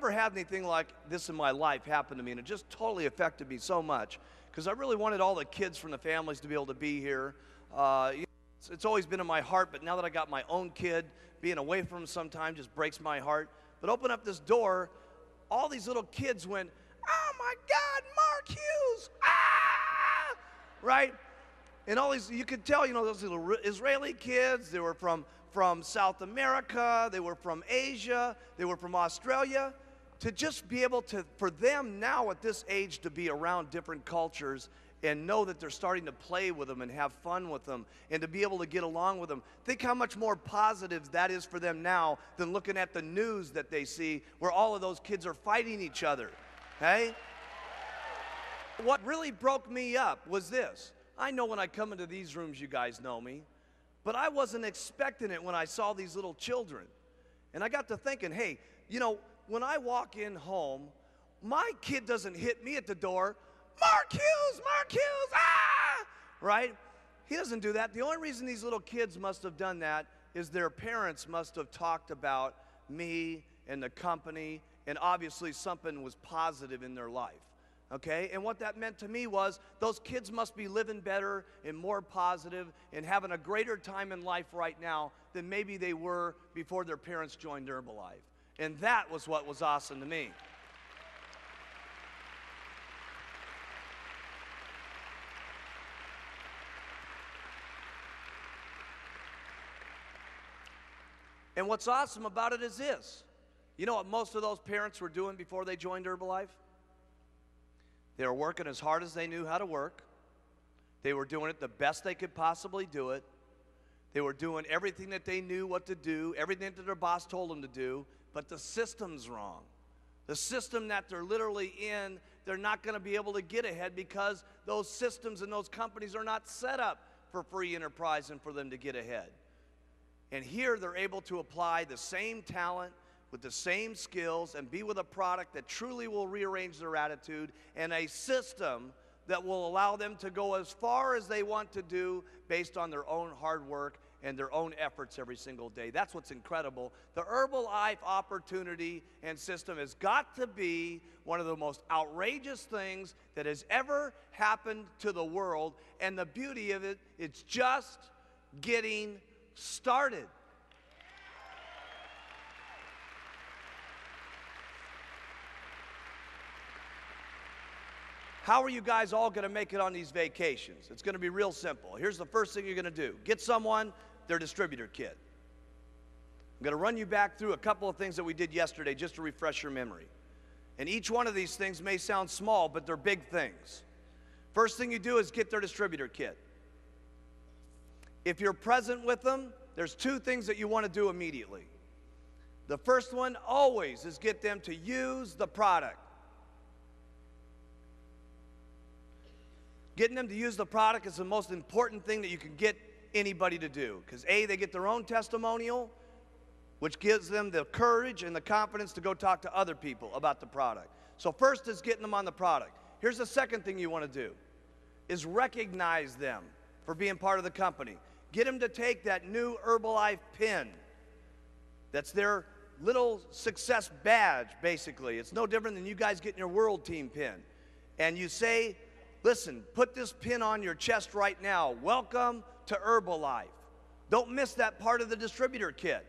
never had anything like this in my life happen to me, and it just totally affected me so much because I really wanted all the kids from the families to be able to be here. It's always been in my heart, but now that I got my own kid, being away from him sometimes just breaks my heart. But open up this door, all these little kids went, "Oh my God, Mark Hughes, ah!" Right? And all these, you could tell, those little Israeli kids, they were from South America, they were from Asia, they were from Australia. To just be able to, for them now at this age, to be around different cultures and know that they're starting to play with them and have fun with them and to be able to get along with them. Think how much more positive that is for them now than looking at the news that they see where all of those kids are fighting each other, okay? What really broke me up was this. I know when I come into these rooms, you guys know me, but I wasn't expecting it when I saw these little children. And I got to thinking, hey, when I walk in home, my kid doesn't hit me at the door, Mark Hughes, ah! Right? He doesn't do that. The only reason these little kids must have done that is their parents must have talked about me and the company, and obviously something was positive in their life. Okay? And what that meant to me was those kids must be living better and more positive and having a greater time in life right now than maybe they were before their parents joined Herbalife. And that was what was awesome to me. And what's awesome about it is this. You know what most of those parents were doing before they joined Herbalife? They were working as hard as they knew how to work. They were doing it the best they could possibly do it. They were doing everything that they knew what to do, everything that their boss told them to do, but the system's wrong. The system that they're literally in, they're not going to be able to get ahead because those systems and those companies are not set up for free enterprise and for them to get ahead. And here they're able to apply the same talent with the same skills and be with a product that truly will rearrange their attitude and a system that will allow them to go as far as they want to do based on their own hard work and their own efforts every single day. That's what's incredible. The Herbalife opportunity and system has got to be one of the most outrageous things that has ever happened to the world. And the beauty of it, it's just getting started. How are you guys all going to make it on these vacations? It's going to be real simple. Here's the first thing you're going to do. Get someone their distributor kit. I'm going to run you back through a couple of things that we did yesterday just to refresh your memory. And each one of these things may sound small, but they're big things. First thing you do is get their distributor kit. If you're present with them, there's two things that you want to do immediately. The first one always is get them to use the product. Getting them to use the product is the most important thing that you can get anybody to do. Because A, they get their own testimonial, which gives them the courage and the confidence to go talk to other people about the product. So first is getting them on the product. Here's the second thing you want to do, is recognize them for being part of the company. Get them to take that new Herbalife pin. That's their little success badge, basically. It's no different than you guys getting your World Team pin. And you say, listen, put this pin on your chest right now. Welcome to Herbalife. Don't miss that part of the distributor kit.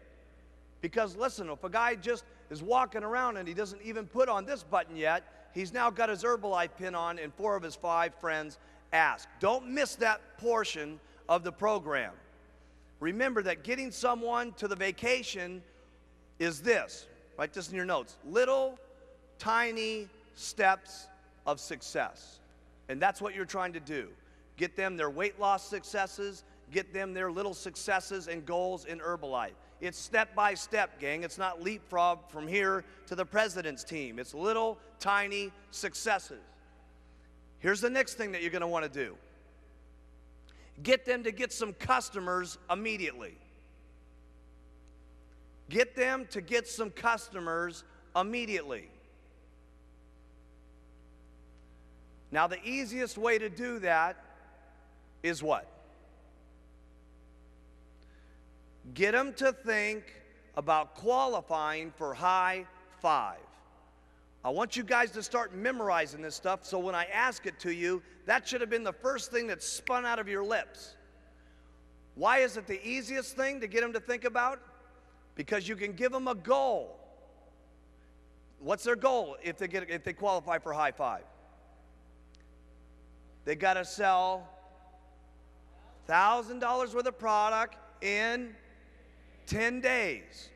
Because listen, if a guy just is walking around and he doesn't even put on this button yet, he's now got his Herbalife pin on and 4 of his 5 friends ask. Don't miss that portion of the program. Remember that getting someone to the vacation is this. Write this in your notes. Little, tiny steps of success. And that's what you're trying to do. Get them their weight loss successes, get them their little successes and goals in Herbalife. It's step by step, gang. It's not leapfrog from here to the president's team. It's little, tiny successes. Here's the next thing that you're going to want to do. Get them to get some customers immediately. Get them to get some customers immediately. Now, the easiest way to do that is what? Get them to think about qualifying for high 5. I want you guys to start memorizing this stuff, so when I ask it to you, that should have been the first thing that spun out of your lips. Why is it the easiest thing to get them to think about? Because you can give them a goal. What's their goal if they qualify for high five? They got to sell $1,000 worth of product in 10 days.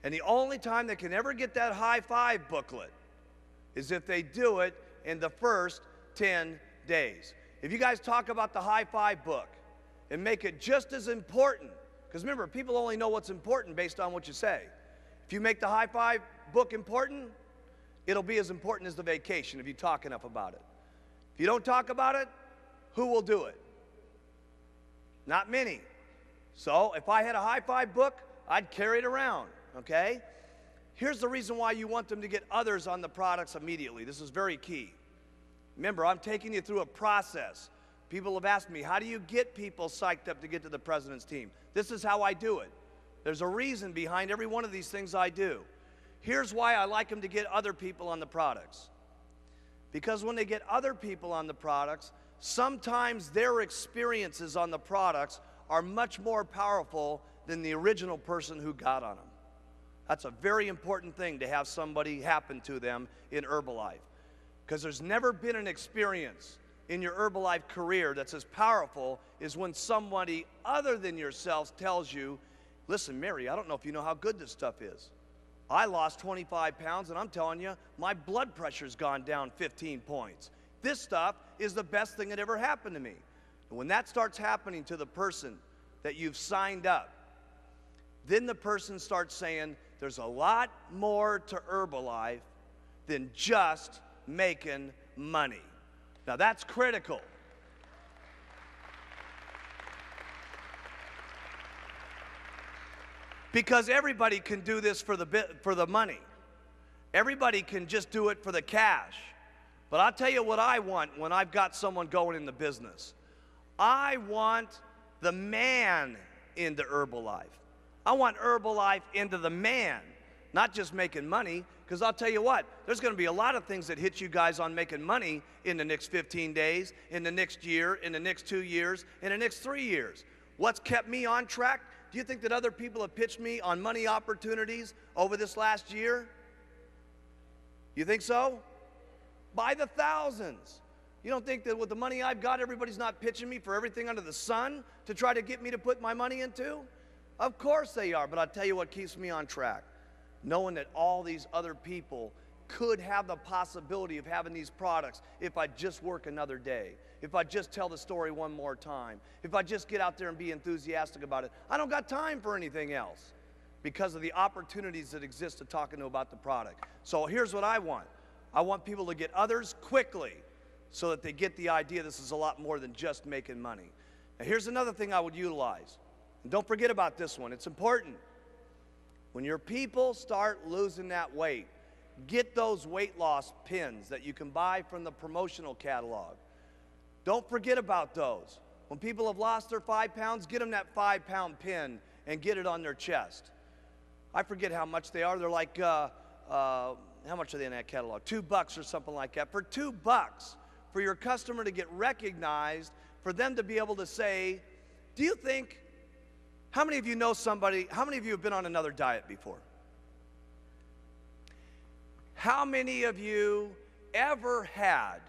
And the only time they can ever get that high five booklet is if they do it in the first 10 days. If you guys talk about the high five book and make it just as important, because remember, people only know what's important based on what you say. If you make the high five book important, it'll be as important as the vacation if you talk enough about it. If you don't talk about it, who will do it? Not many. So if I had a high five book, I'd carry it around, okay? Here's the reason why you want them to get others on the products immediately. This is very key. Remember, I'm taking you through a process. People have asked me, how do you get people psyched up to get to the president's team? This is how I do it. There's a reason behind every one of these things I do. Here's why I like them to get other people on the products. Because when they get other people on the products, sometimes their experiences on the products are much more powerful than the original person who got on them. That's a very important thing to have somebody happen to them in Herbalife. Because there's never been an experience in your Herbalife career that's as powerful as when somebody other than yourself tells you, listen, Mary, I don't know if you know how good this stuff is. I lost 25 pounds, and I'm telling you, my blood pressure's gone down 15 points. This stuff is the best thing that ever happened to me. And when that starts happening to the person that you've signed up, then the person starts saying, there's a lot more to Herbalife than just making money. Now that's critical. Because everybody can do this for the money. Everybody can just do it for the cash. But I'll tell you what I want when I've got someone going in the business. I want the man into Herbalife. I want Herbalife into the man, not just making money, because I'll tell you what, there's going to be a lot of things that hit you guys on making money in the next 15 days, in the next year, in the next 2 years, in the next 3 years. What's kept me on track? Do you think that other people have pitched me on money opportunities over this last year? You think so? By the thousands. You don't think that with the money I've got, everybody's not pitching me for everything under the sun to try to get me to put my money into? Of course they are, but I'll tell you what keeps me on track. Knowing that all these other people could have the possibility of having these products if I just work another day, if I just tell the story one more time, if I just get out there and be enthusiastic about it. I don't got time for anything else because of the opportunities that exist to talking to about the product. So here's what I want. I want people to get others quickly so that they get the idea this is a lot more than just making money. Now here's another thing I would utilize. And don't forget about this one. It's important. When your people start losing that weight, get those weight loss pins that you can buy from the promotional catalog. Don't forget about those. When people have lost their 5 pounds, get them that 5-pound pin and get it on their chest. I forget how much they are. They're like, how much are they in that catalog? $2 or something like that. For $2, for your customer to get recognized, for them to be able to say, do you think, how many of you know somebody, how many of you have been on another diet before? How many of you ever had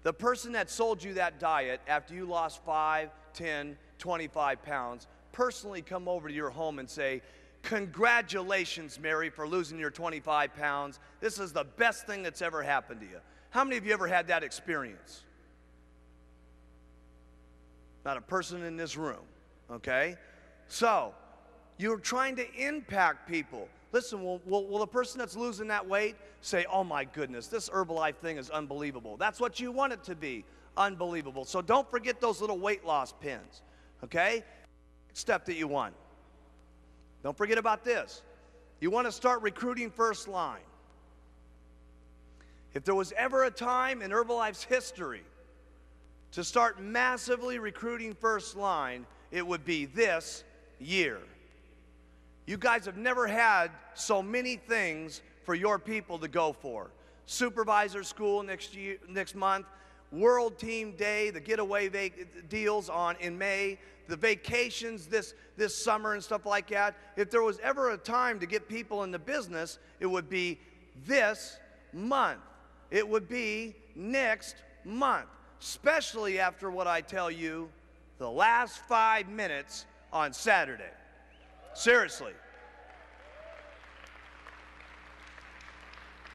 the person that sold you that diet after you lost 5, 10, 25 pounds personally come over to your home and say, congratulations, Mary, for losing your 25 pounds. This is the best thing that's ever happened to you. How many of you ever had that experience? Not a person in this room, okay? So, you're trying to impact people. Listen, will the person that's losing that weight say, oh my goodness, this Herbalife thing is unbelievable. That's what you want it to be, unbelievable. So don't forget those little weight loss pins, okay? Step that you want. Don't forget about this. You want to start recruiting first line. If there was ever a time in Herbalife's history to start massively recruiting first line, it would be this year. You guys have never had so many things for your people to go for. Supervisor school next month, World Team Day, the getaway deals in May, the vacations this summer and stuff like that. If there was ever a time to get people into business, it would be this month. It would be next month, especially after what I tell you the last 5 minutes on Saturday. Seriously.